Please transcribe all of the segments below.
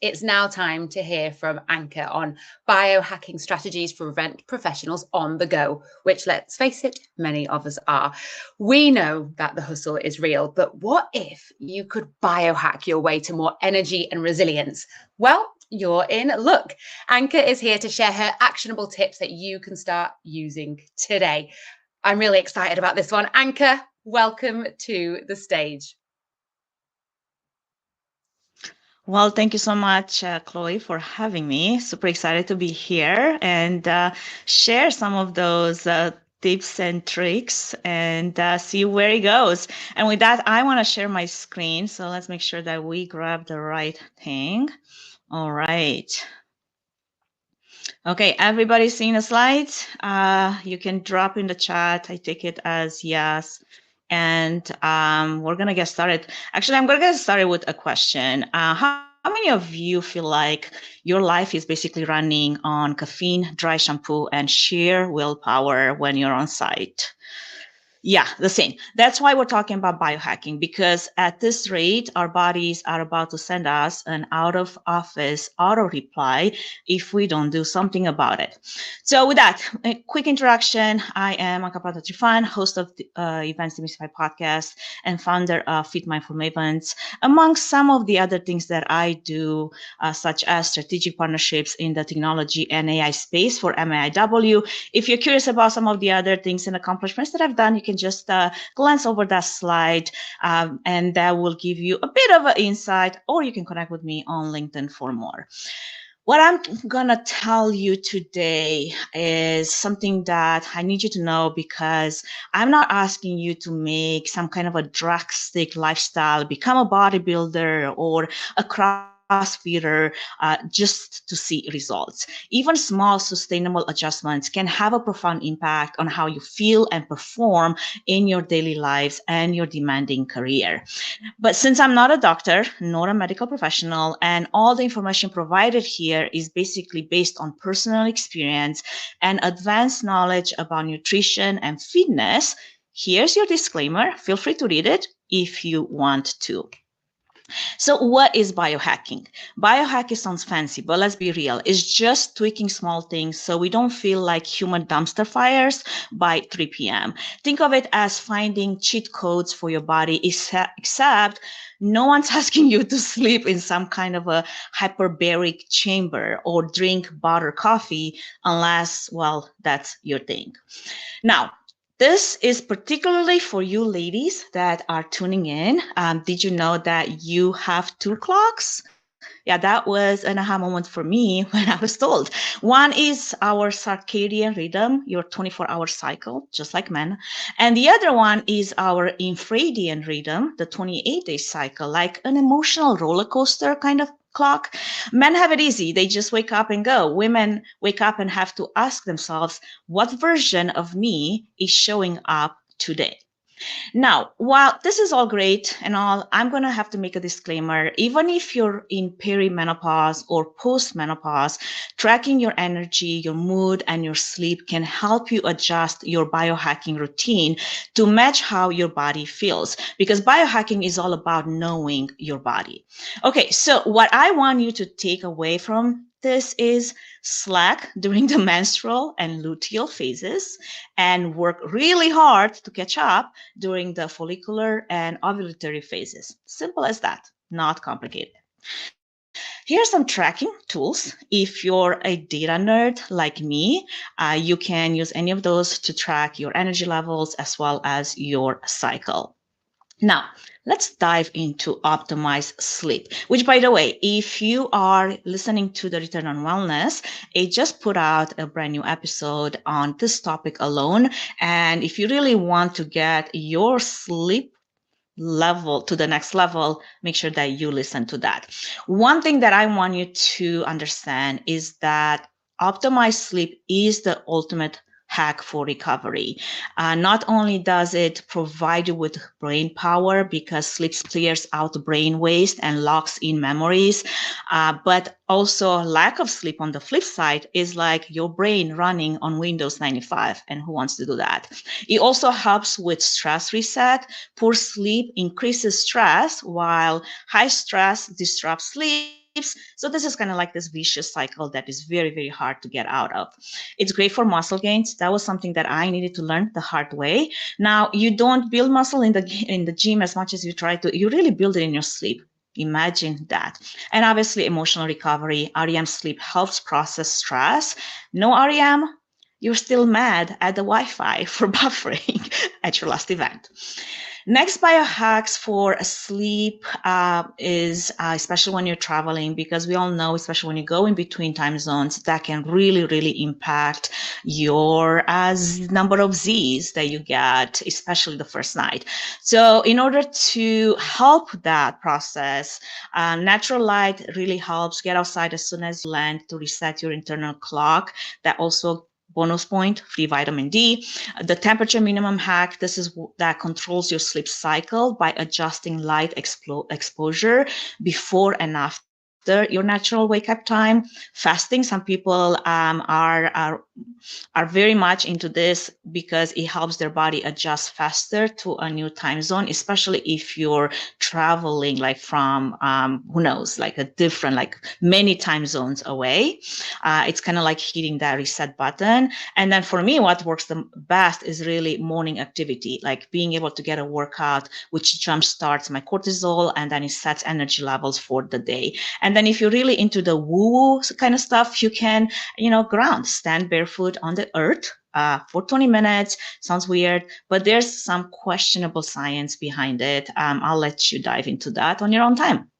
It's now time to hear from Anka on biohacking strategies for event professionals on the go, which, let's face it, many of us are. We know that the hustle is real, but what if you could biohack your way to more energy and resilience? Well, you're in luck. Anka is here to share her actionable tips that you can start using today. I'm really excited about this one. Anka, welcome to the stage. Well, thank you so much, Chloe, for having me. Super excited to be here and share some of those tips and tricks and see where it goes. And with that, I want to share my screen. So let's make sure that we grab the right thing. All right. Okay, everybody seeing the slides? You can drop in the chat. I take it as yes. And we're going to get started. Actually, I'm going to get started with a question. How many of you feel like your life is basically running on caffeine, dry shampoo, and sheer willpower when you're on site? Yeah, the same. That's why we're talking about biohacking, because at this rate, our bodies are about to send us an out of office auto reply if we don't do something about it. So with that, a quick introduction. I am Anka Trifan, host of the Events Demystified podcast and founder of Fit Mindful Mavens, among some of the other things that I do, such as strategic partnerships in the technology and AI space for MAIW. If you're curious about some of the other things and accomplishments that I've done, you can just glance over that slide and that will give you a bit of an insight, or you can connect with me on LinkedIn for more. What I'm going to tell you today is something that I need you to know, because I'm not asking you to make some kind of a drastic lifestyle, become a bodybuilder or a CrossFitter just to see results. Even small sustainable adjustments can have a profound impact on how you feel and perform in your daily lives and your demanding career. But since I'm not a doctor, nor a medical professional, and all the information provided here is basically based on personal experience and advanced knowledge about nutrition and fitness, here's your disclaimer. Feel free to read it if you want to. So what is biohacking? Biohacking sounds fancy, but let's be real. It's just tweaking small things so we don't feel like human dumpster fires by 3 p.m. Think of it as finding cheat codes for your body, except no one's asking you to sleep in some kind of a hyperbaric chamber or drink buttered coffee unless, well, that's your thing. Now, this is particularly for you ladies that are tuning in. Did you know that you have two clocks? Yeah, that was an aha moment for me when I was told. One is our circadian rhythm, your 24-hour cycle, just like men. And the other one is our infradian rhythm, the 28-day cycle, like an emotional roller coaster kind of clock. Men have it easy. They just wake up and go. Women wake up and have to ask themselves, what version of me is showing up today? Now, while this is all great and all, I'm going to have to make a disclaimer. Even if you're in perimenopause or postmenopause, tracking your energy, your mood, and your sleep can help you adjust your biohacking routine to match how your body feels, because biohacking is all about knowing your body. Okay, so what I want you to take away from this is slack during the menstrual and luteal phases and work really hard to catch up during the follicular and ovulatory phases. Simple as that, not complicated. Here are some tracking tools. If you're a data nerd like me, you can use any of those to track your energy levels as well as your cycle. Now, let's dive into optimized sleep, which, by the way, if you are listening to the Return on Wellness, I just put out a brand new episode on this topic alone. And if you really want to get your sleep level to the next level, make sure that you listen to that. One thing that I want you to understand is that optimized sleep is the ultimate hack for recovery. Not only does it provide you with brain power because sleep clears out brain waste and locks in memories, but also lack of sleep on the flip side is like your brain running on Windows 95, and who wants to do that? It also helps with stress reset. Poor sleep increases stress, while high stress disrupts sleep So this is kind of like this vicious cycle that is very, very hard to get out of. It's great for muscle gains. That was something that I needed to learn the hard way. Now, you don't build muscle in the gym as much as you try to. You really build it in your sleep. Imagine that. And obviously, emotional recovery, REM sleep helps process stress. No REM, you're still mad at the Wi-Fi for buffering at your last event. Next biohacks for sleep is especially when you're traveling, because we all know, especially when you go in between time zones, that can really, really impact your number of Z's that you get, especially the first night. So in order to help that process, natural light really helps. Get outside as soon as you land to reset your internal clock. That also bonus point, free vitamin D. The temperature minimum hack, this is that controls your sleep cycle by adjusting light exposure before and after your natural wake up time. Fasting, some people are very much into this because it helps their body adjust faster to a new time zone, especially if you're traveling like from who knows, like a different, like many time zones away. It's kind of like hitting that reset button. And then for me, what works the best is really morning activity, like being able to get a workout, which jump starts my cortisol, and then it sets energy levels for the day. And then if you're really into the woo-woo kind of stuff, you can, ground, stand barefoot on the earth for 20 minutes. Sounds weird, but there's some questionable science behind it. I'll let you dive into that on your own time.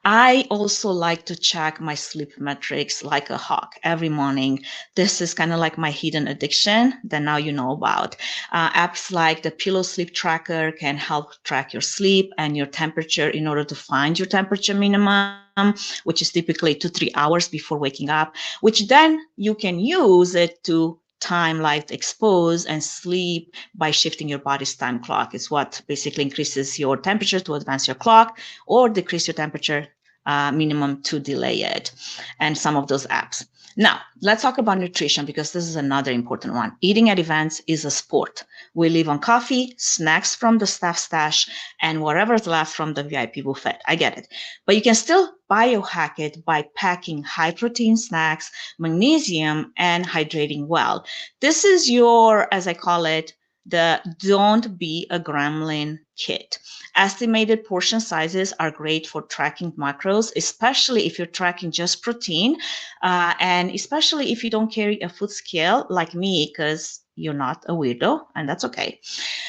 I also like to check my sleep metrics like a hawk every morning. This is kind of like my hidden addiction that now you know about. Apps like the Pillow Sleep Tracker can help track your sleep and your temperature in order to find your temperature minimum, which is typically 2 to 3 hours before waking up, which then you can use it to time light expose and sleep by shifting your body's time clock. It's what basically increases your temperature to advance your clock, or decrease your temperature minimum to delay it, and some of those apps. Now, let's talk about nutrition, because this is another important one. Eating at events is a sport. We live on coffee, snacks from the staff stash, and whatever's left from the VIP buffet. I get it. But you can still biohack it by packing high protein snacks, magnesium, and hydrating well. This is your, as I call it, the Don't Be a Gremlin kit. Estimated portion sizes are great for tracking macros, especially if you're tracking just protein, and especially if you don't carry a food scale like me, because you're not a weirdo, and that's okay.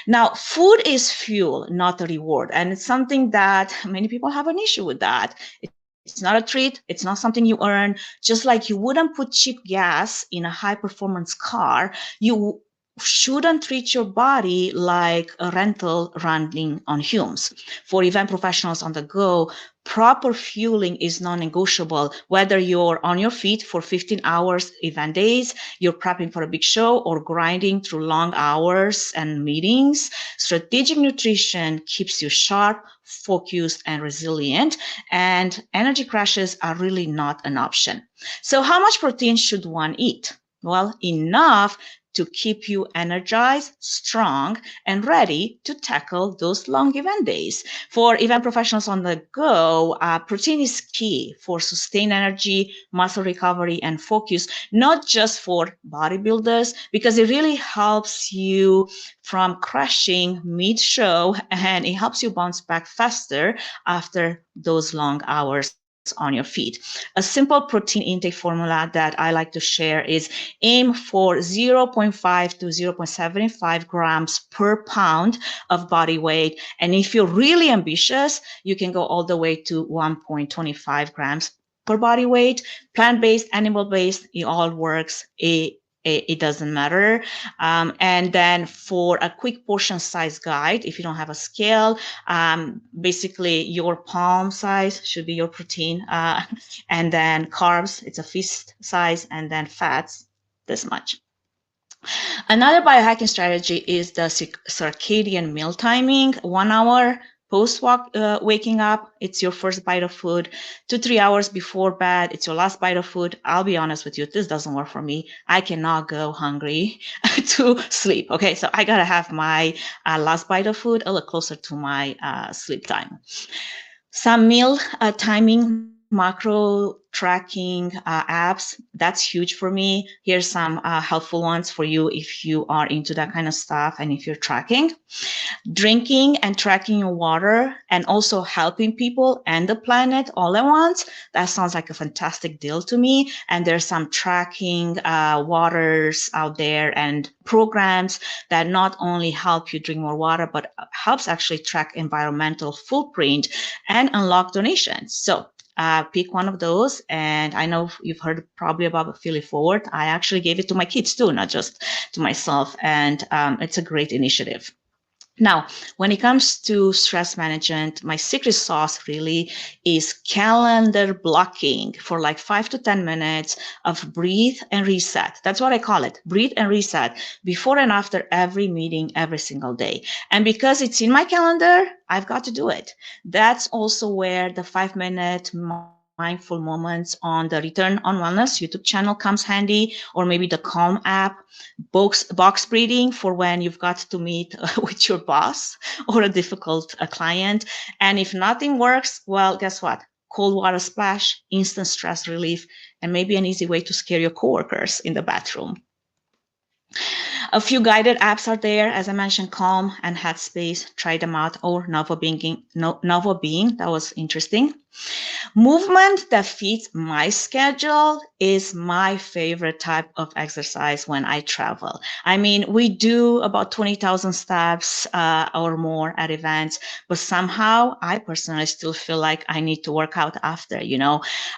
Now, food is fuel, not a reward, and it's something that many people have an issue with that. It's not a treat. It's not something you earn. Just like you wouldn't put cheap gas in a high-performance car, you shouldn't treat your body like a rental running on fumes. For event professionals on the go, proper fueling is non-negotiable. Whether you're on your feet for 15 hours event days, you're prepping for a big show, or grinding through long hours and meetings, strategic nutrition keeps you sharp, focused, and resilient, and energy crashes are really not an option. So how much protein should one eat? Well, enough to keep you energized, strong, and ready to tackle those long event days. For event professionals on the go, protein is key for sustained energy, muscle recovery, and focus, not just for bodybuilders, because it really helps you from crashing mid-show, and it helps you bounce back faster after those long hours on your feet. A simple protein intake formula that I like to share is aim for 0.5 to 0.75 grams per pound of body weight. And if you're really ambitious, you can go all the way to 1.25 grams per body weight. Plant-based, animal-based, it all works. It doesn't matter. And then for a quick portion size guide, if you don't have a scale, basically your palm size should be your protein. And then carbs, it's a fist size, and then fats, this much. Another biohacking strategy is the circadian meal timing. 1 hour post waking up, it's your first bite of food. 2 to 3 hours before bed, it's your last bite of food. I'll be honest with you, this doesn't work for me. I cannot go hungry to sleep. Okay, so I gotta have my last bite of food a little closer to my sleep time. Some meal timing macro tracking apps, that's huge for me. Here's some helpful ones for you if you are into that kind of stuff and if you're tracking. Drinking and tracking your water and also helping people and the planet all at once. That sounds like a fantastic deal to me. And there's some tracking waters out there and programs that not only help you drink more water, but helps actually track environmental footprint and unlock donations. So pick one of those. And I know you've heard probably about Affiliate Forward. I actually gave it to my kids too, not just to myself. And it's a great initiative. Now, when it comes to stress management, my secret sauce really is calendar blocking for like 5 to 10 minutes of breathe and reset. That's what I call it, breathe and reset, before and after every meeting, every single day. And because it's in my calendar, I've got to do it. That's also where the 5-minute mindful moments on the Return on Wellness YouTube channel comes handy, or maybe the Calm app, box breathing for when you've got to meet with your boss or a difficult client. And if nothing works, well, guess what? Cold water splash, instant stress relief, and maybe an easy way to scare your coworkers in the bathroom. A few guided apps are there, as I mentioned, Calm and Headspace. Try them out, or Novo Being. That was interesting. Movement that fits my schedule is my favorite type of exercise when I travel. I mean, we do about 20,000 steps or more at events, but somehow I personally still feel like I need to work out after,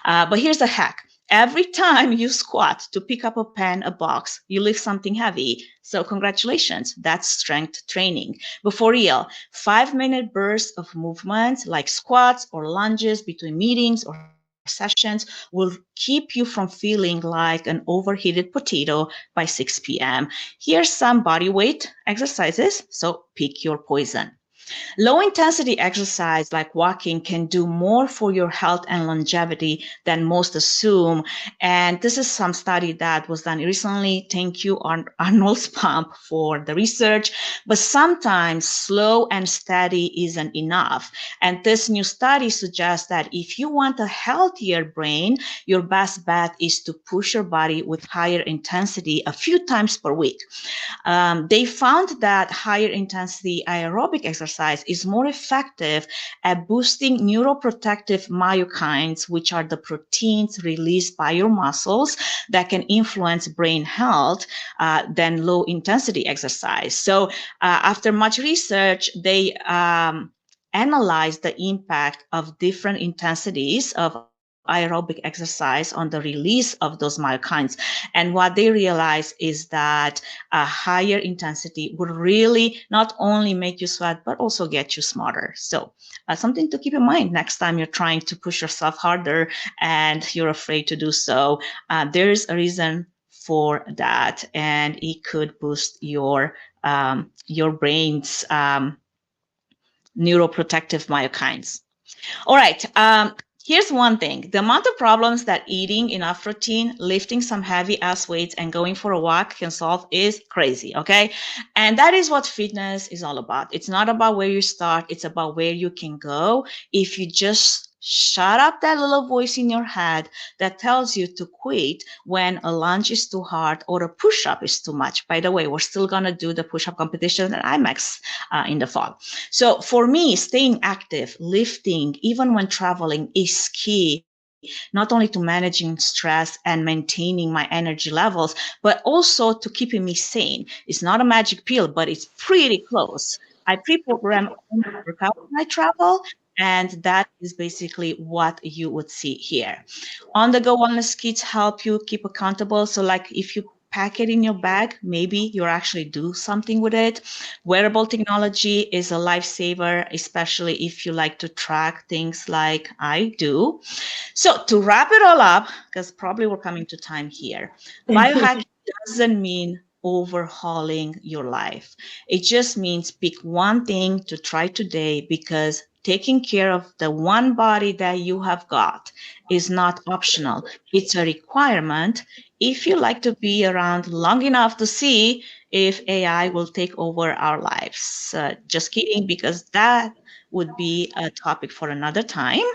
But here's a hack. Every time you squat to pick up a pen, a box, you lift something heavy. So congratulations, that's strength training. But for real, 5-minute bursts of movement like squats or lunges between meetings or sessions will keep you from feeling like an overheated potato by 6 p.m. Here's some body weight exercises, so pick your poison. Low intensity exercise like walking can do more for your health and longevity than most assume. And this is some study that was done recently. Thank you, Arnold's Pump, for the research. But sometimes slow and steady isn't enough. And this new study suggests that if you want a healthier brain, your best bet is to push your body with higher intensity a few times per week. They found that higher intensity aerobic exercise is more effective at boosting neuroprotective myokines, which are the proteins released by your muscles that can influence brain health, than low intensity exercise. So after much research, they analyzed the impact of different intensities of aerobic exercise on the release of those myokines. And what they realized is that a higher intensity would really not only make you sweat, but also get you smarter. So something to keep in mind next time you're trying to push yourself harder and you're afraid to do so. There is a reason for that, and it could boost your brain's neuroprotective myokines. All right. Here's one thing. The amount of problems that eating enough protein, lifting some heavy ass weights, and going for a walk can solve is crazy, okay? And that is what fitness is all about. It's not about where you start. It's about where you can go if you just shut up that little voice in your head that tells you to quit when a lunge is too hard or a push-up is too much. By the way, we're still going to do the push-up competition at IMAX in the fall. So for me, staying active, lifting, even when traveling is key, not only to managing stress and maintaining my energy levels, but also to keeping me sane. It's not a magic pill, but it's pretty close. I pre-program workout when I travel, and that is basically what you would see here. On-the-go wellness kits help you keep accountable. So like if you pack it in your bag, maybe you actually do something with it. Wearable technology is a lifesaver, especially if you like to track things like I do. So to wrap it all up, because probably we're coming to time here, biohacking doesn't mean overhauling your life. It just means pick one thing to try today, because taking care of the one body that you have got is not optional. It's a requirement if you like to be around long enough to see if AI will take over our lives. Just kidding, because that would be a topic for another time.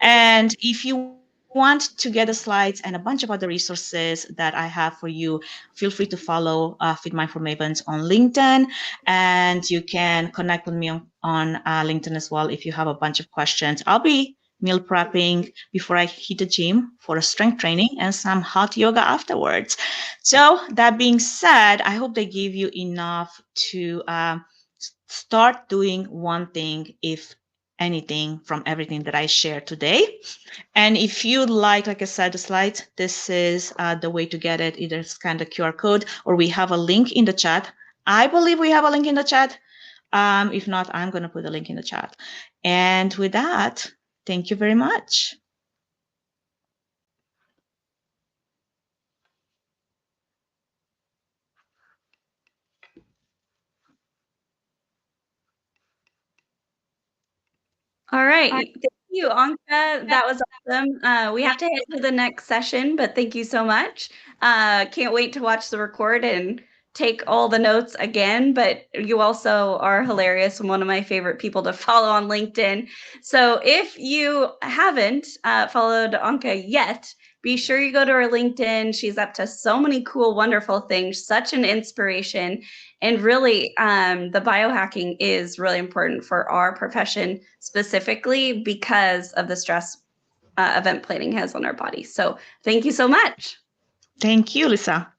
And if you want want to get the slides and a bunch of other resources that I have for you, feel free to follow Feed Mindful Mavens on LinkedIn, and you can connect with me on LinkedIn as well if you have a bunch of questions. I'll be meal prepping before I hit the gym for a strength training and some hot yoga afterwards. So that being said, I hope they give you enough to start doing one thing, if anything, from everything that I shared today. And if you like I said, the slides, this is the way to get it. Either scan the QR code or we have a link in the chat. I believe we have a link in the chat. If not, I'm going to put a link in the chat. And with that, thank you very much. All right. Thank you, Anka. That was awesome. We have to head to the next session, but thank you so much. Can't wait to watch the record and take all the notes again, but you also are hilarious and one of my favorite people to follow on LinkedIn. So if you haven't followed Anka yet, be sure you go to her LinkedIn. She's up to so many cool, wonderful things, such an inspiration. And really, the biohacking is really important for our profession specifically because of the stress event planning has on our body. So thank you so much. Thank you, Lisa.